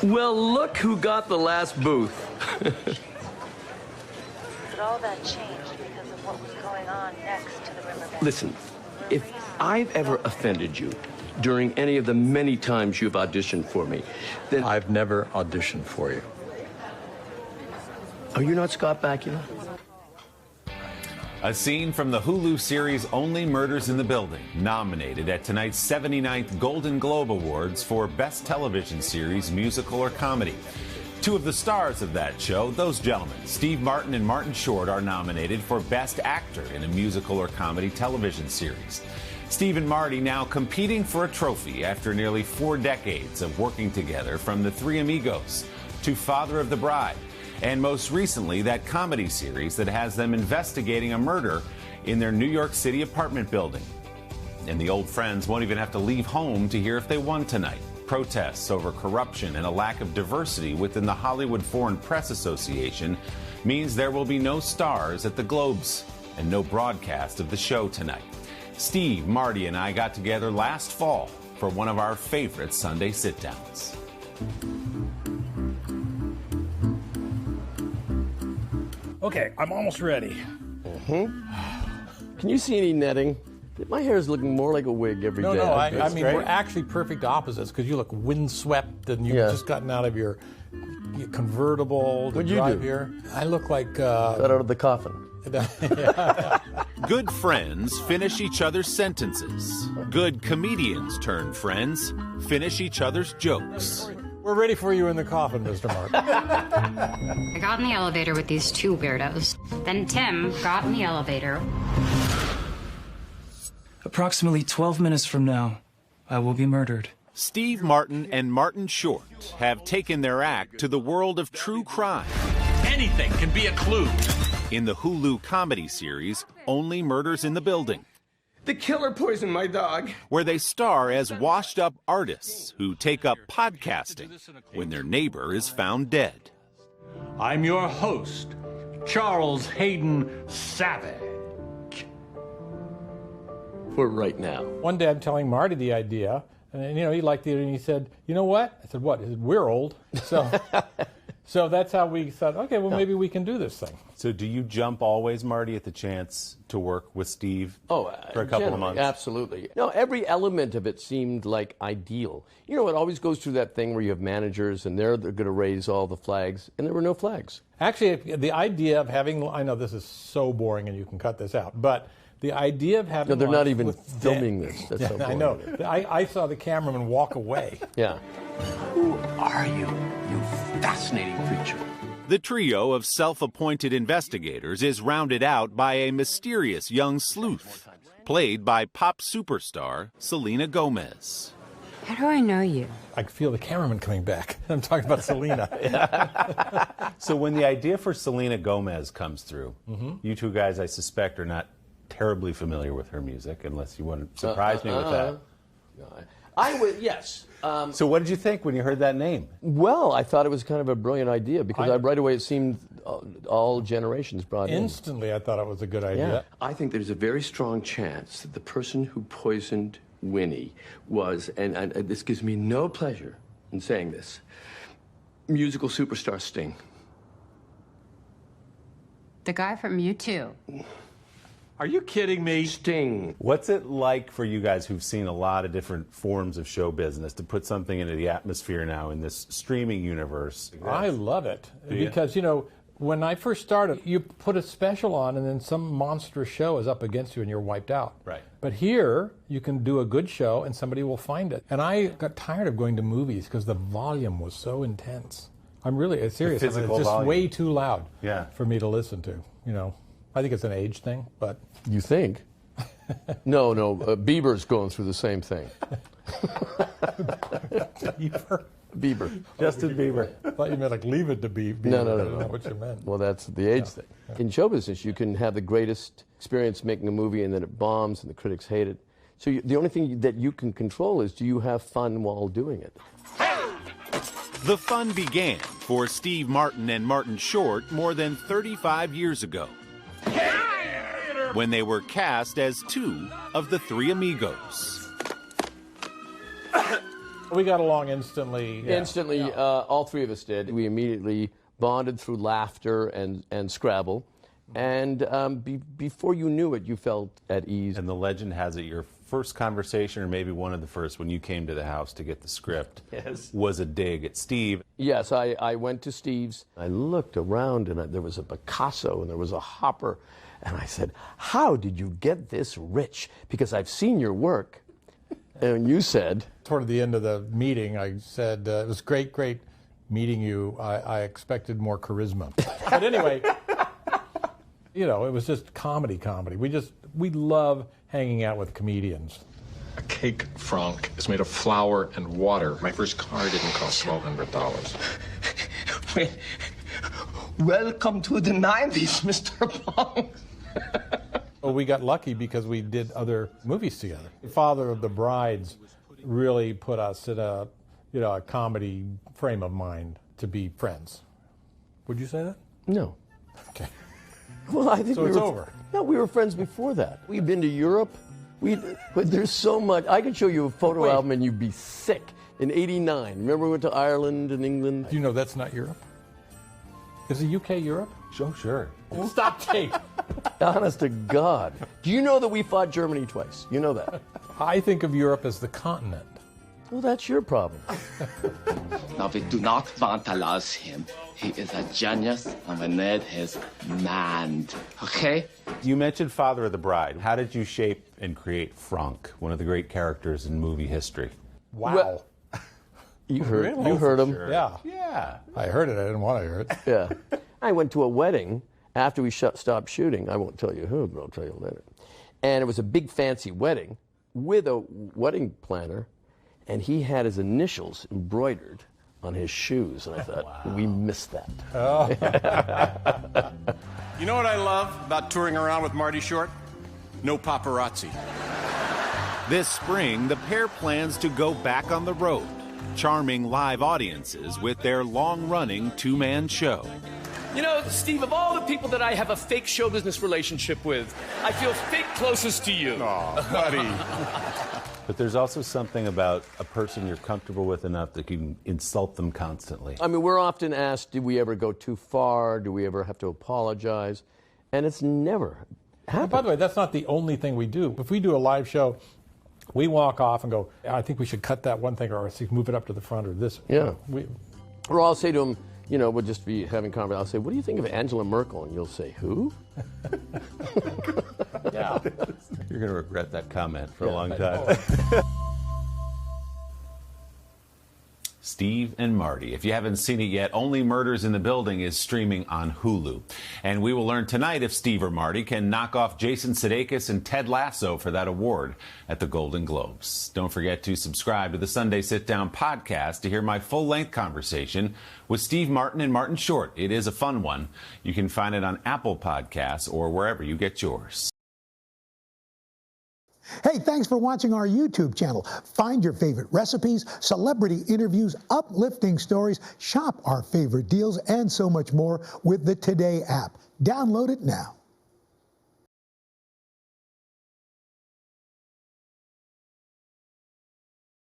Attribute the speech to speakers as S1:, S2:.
S1: Well, look who got the last booth.
S2: But all that changed because of what was going on next to the riverbank.
S1: Listen, if I've ever offended you during any of the many times you've auditioned for me, then...
S3: I've never auditioned for you.
S1: Are you not Scott Bakula?
S4: A scene from the Hulu series Only Murders in the Building, nominated at tonight's 79th Golden Globe Awards for Best Television Series, Musical or Comedy. Two of the stars of that show, those gentlemen, Steve Martin and Martin Short, are nominated for Best Actor in a Musical or Comedy television series. Steve and Marty now competing for a trophy after nearly 4 decades of working together, from The Three Amigos to Father of the Bride, and most recently that comedy series that has them investigating a murder in their New York City apartment building. And the old friends won't even have to leave home to hear if they won tonight. Protests over corruption and a lack of diversity within the Hollywood Foreign Press Association means there will be no stars at the Globes and no broadcast of the show tonight. Steve, Marty, and I got together last fall for one of our favorite Sunday sit-downs.
S5: Okay, I'm almost ready.
S1: Can you see any netting? My hair is looking more like a wig every day.
S5: No, I mean, we're actually perfect opposites, because you look windswept and you've just gotten out of your convertible to drive here. I look like...
S1: Got out of the coffin.
S4: Good friends finish each other's sentences. Good comedians turn friends finish each other's jokes.
S5: We're ready for you in the coffin, Mr. Martin.
S6: I got in the elevator with these two weirdos. Then Tim got in the elevator.
S7: Approximately 12 minutes from now, I will be murdered.
S4: Steve Martin and Martin Short have taken their act to the world of true crime.
S8: Anything can be a clue.
S4: In the Hulu comedy series, Only Murders in the Building.
S1: The killer poisoned my dog.
S4: Where they star as washed-up artists who take up podcasting when their neighbor is found dead.
S8: I'm your host, Charles Hayden Savage.
S1: For right now.
S5: One day I'm telling Marty the idea, and he liked it, and he said, "You know what?" I said, "What?" He said, "We're old." So that's how we thought, okay, well, maybe we can do this thing.
S4: So do you jump always, Marty, at the chance to work with Steve for a couple of months?
S1: Absolutely. No, every element of it seemed like ideal. You know, it always goes through that thing where you have managers and they're going to raise all the flags, and there were no flags.
S5: Actually, the idea of having, I know this is so boring and you can cut this out, but the idea of having...
S1: No, they're not even filming this. That's so boring.
S5: I know. I saw the cameraman walk away.
S1: Yeah. Who are you fascinating creature?
S4: The trio of self-appointed investigators is rounded out by a mysterious young sleuth, played by pop superstar Selena Gomez.
S6: How do I know you?
S5: I can feel the cameraman coming back. I'm talking about Selena.
S4: So when the idea for Selena Gomez comes through, you two guys, I suspect, are not terribly familiar with her music, unless you want to surprise me with that.
S1: I would, yes.
S4: So what did you think when you heard that name?
S1: Well, I thought it was kind of a brilliant idea, because right away it seemed all generations brought in.
S5: Instantly, I thought it was a good idea.
S1: Yeah. I think there's a very strong chance that the person who poisoned Winnie was, and this gives me no pleasure in saying this, musical superstar Sting.
S6: The guy from U2.
S8: Are you kidding me?
S1: Sting.
S4: What's it like for you guys who've seen a lot of different forms of show business to put something into the atmosphere now in this streaming universe?
S5: I love it. Because, when I first started, you put a special on and then some monstrous show is up against you and you're wiped out.
S4: Right.
S5: But here, you can do a good show and somebody will find it. And I got tired of going to movies because the volume was so intense. I'm really serious. It's just
S4: volume.
S5: Way too loud for me to listen to, I think it's an age thing, but...
S1: You think? No, Bieber's going through the same thing. Bieber.
S5: Justin Bieber. I thought you meant like leave it to Bieber.
S1: No.
S5: I don't know what you meant.
S1: Well, that's the age thing. In show business, you can have the greatest experience making a movie and then it bombs and the critics hate it. So the only thing that you can control is, do you have fun while doing it?
S4: The fun began for Steve Martin and Martin Short more than 35 years ago, when they were cast as two of the Three Amigos.
S5: We got along instantly. Yeah.
S1: Instantly, all three of us did. We immediately bonded through laughter and Scrabble. And before you knew it, you felt at ease.
S4: And the legend has it your first conversation, or maybe one of the first, when you came to the house to get the script, was a dig at Steve.
S1: Yes, I went to Steve's. I looked around, and there was a Picasso, and there was a Hopper. And I said, how did you get this rich? Because I've seen your work. And you said...
S5: Toward the end of the meeting, I said, it was great meeting you. I expected more charisma. But anyway, you know, it was just comedy. We love hanging out with comedians.
S9: A cake franc is made of flour and water. My first car didn't cost $1,200.
S10: Wait. Welcome to the 90s, Mr. Pong.
S5: Well, we got lucky because we did other movies together. Father of the Brides really put us in a comedy frame of mind to be friends. Would you say that?
S1: No.
S5: Okay.
S1: Well, I think
S5: so it's over.
S1: No, we were friends before that. We've been to Europe. But there's so much. I could show you a photo album and you'd be sick. In '89, remember we went to Ireland and England?
S5: Do you know that's not Europe? Is the UK Europe?
S4: Oh, sure.
S5: Stop tape.
S1: Honest to God. Do you know that we fought Germany twice? You know that.
S5: I think of Europe as the continent.
S1: Well, that's your problem.
S10: Now, we do not vandalize him. He is a genius, and we need his mind. Okay?
S4: You mentioned Father of the Bride. How did you shape and create Frank, one of the great characters in movie history?
S5: Wow.
S1: Well, you heard him.
S4: Sure.
S5: Yeah. I heard it. I didn't want to hear it.
S1: Yeah. I went to a wedding after we stopped shooting. I won't tell you who, but I'll tell you later. And it was a big fancy wedding with a wedding planner, and he had his initials embroidered on his shoes. And I thought, we missed that.
S5: Oh.
S8: You know what I love about touring around with Marty Short? No paparazzi.
S4: This spring, the pair plans to go back on the road, charming live audiences with their long-running two-man show.
S11: You know, Steve, of all the people that I have a fake show business relationship with, I feel fake closest to you.
S8: Aw, buddy.
S4: But there's also something about a person you're comfortable with enough that you can insult them constantly.
S1: I mean, we're often asked, did we ever go too far? Do we ever have to apologize? And it's never happened.
S5: By the way, that's not the only thing we do. If we do a live show, we walk off and go, I think we should cut that one thing or move it up to the front or this.
S1: Yeah. Or I'll say to him, you know, we'll just be having conversation. I'll say, what do you think of Angela Merkel? And you'll say, who?
S5: Yeah.
S4: You're going to regret that comment for a long time. Steve and Marty. If you haven't seen it yet, Only Murders in the Building is streaming on Hulu. And we will learn tonight if Steve or Marty can knock off Jason Sudeikis and Ted Lasso for that award at the Golden Globes. Don't forget to subscribe to the Sunday Sitdown podcast to hear my full-length conversation with Steve Martin and Martin Short. It is a fun one. You can find it on Apple Podcasts or wherever you get yours.
S12: Hey, thanks for watching our YouTube channel. Find your favorite recipes, celebrity interviews, uplifting stories, shop our favorite deals, and so much more with the Today app. Download it now.